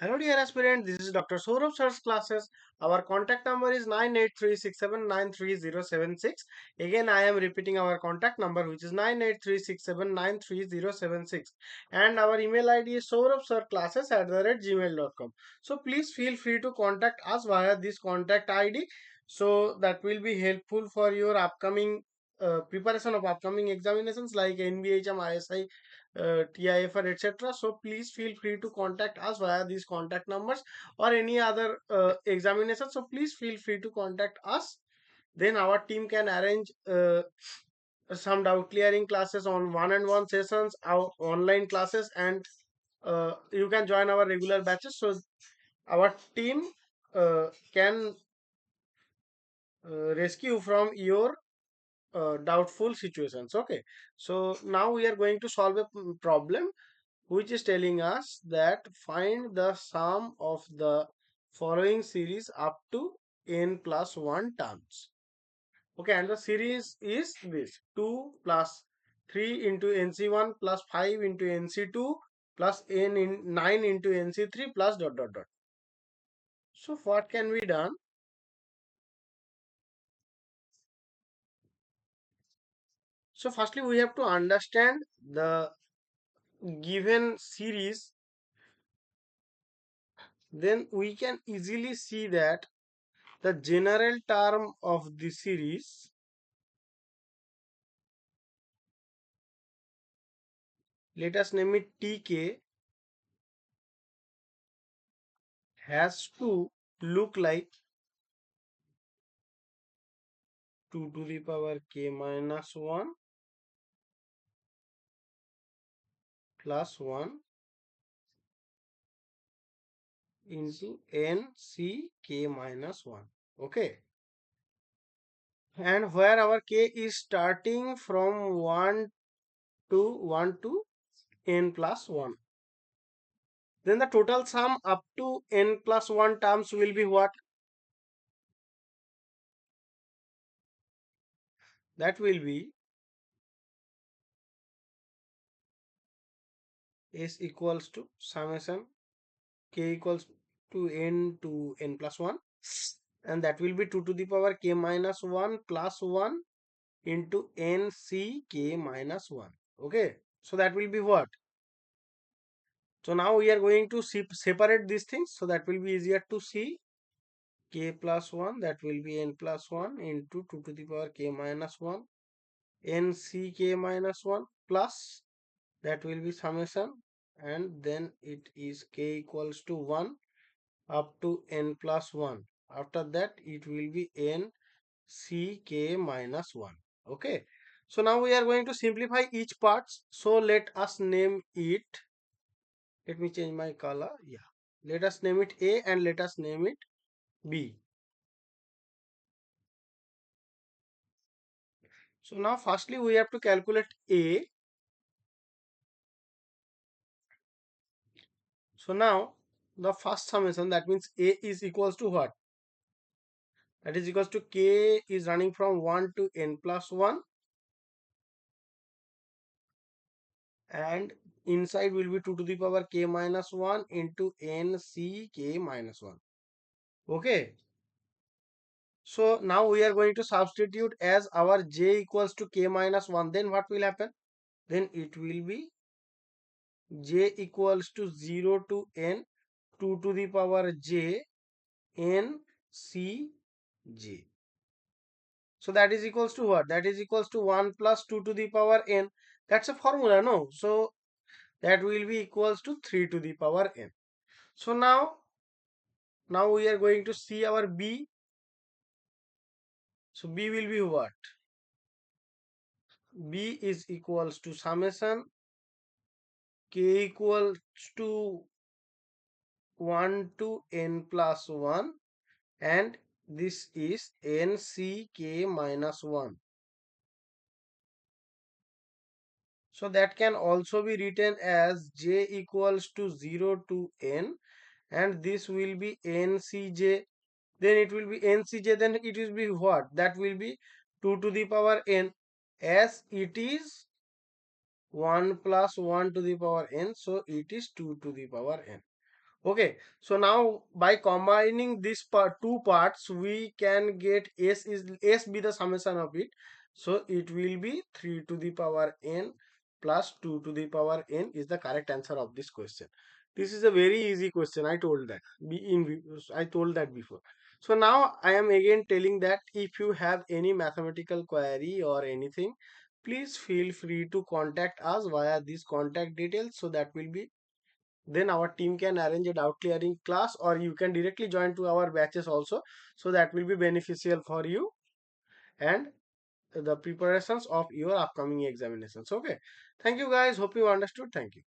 Hello dear aspirant, this is Dr. Sourav Sir's classes. Our contact number is 98367930076. Again, I am repeating our contact number which is 98367930076. And our email ID is souravsirclasses@gmail.com. So please feel free to contact us via this contact ID. So that will be helpful for your upcoming preparation of upcoming examinations like NBHM, ISI, TIFR, etc. So please feel free to contact us via these contact numbers or any other examination. So please feel free to contact us. Then our team can arrange some doubt clearing classes on one-on-one sessions, our online classes, and you can join our regular batches. So our team can rescue from your doubtful situations. Okay, so now we are going to solve a problem which is telling us that find the sum of the following series up to n plus 1 terms. Okay, and the series is this 2 plus 3 into nc1 plus 5 into nc2 plus n in 9 into nc3 plus dot dot dot. So what can be done? So firstly we have to understand the given series, then we can easily see that the general term of the series, let us name it tk, has to look like 2 to the power k minus 1 plus 1 into n c k minus 1. Okay, and where our k is starting from 1 to n plus 1, then the total sum up to n plus 1 terms will be what? That will be s equals to summation k equals to n plus 1, and that will be 2 to the power k minus 1 plus 1 into n c k minus 1. Okay, so that will be what? So now we are going to separate these things, so that will be easier to see. K plus 1, that will be n plus 1 into 2 to the power k minus 1 n c k minus 1 plus, that will be summation, and then it is k equals to 1 up to n plus 1. After that it will be n c k minus 1. Okay, so now we are going to simplify each parts. So let us name it, let me change my color. Yeah, let us name it a and let us name it b. So now firstly we have to calculate a. So now the first summation, that means a is equals to what? That is equals to k is running from 1 to n plus 1, and inside will be 2 to the power k minus 1 into n c k minus 1. Okay, so now we are going to substitute as our j equals to k minus 1. Then what will happen? Then it will be j equals to 0 to n 2 to the power j n c j. So that is equals to what? That is equals to 1 plus 2 to the power n. That's a formula, no? So that will be equals to 3 to the power n. So now we are going to see our b. So b will be what? B is equals to summation k equals to 1 to n plus 1, and this is n c k minus 1. So that can also be written as j equals to 0 to n, and this will be ncj. Then it will be ncj, then it will be what? That will be 2 to the power n, as it is 1 plus 1 to the power n, so it is 2 to the power n. Okay, so now by combining these two parts, we can get s be the summation of it. So it will be 3 to the power n plus 2 to the power n is the correct answer of this question. This is a very easy question. I told that. I told that before. So now I am again telling that if you have any mathematical query or anything, please feel free to contact us via these contact details. So that will be, then our team can arrange a doubt clearing class, or you can directly join to our batches also, so that will be beneficial for you and the preparations of your upcoming examinations. Okay, thank you guys, hope you understood. Thank you.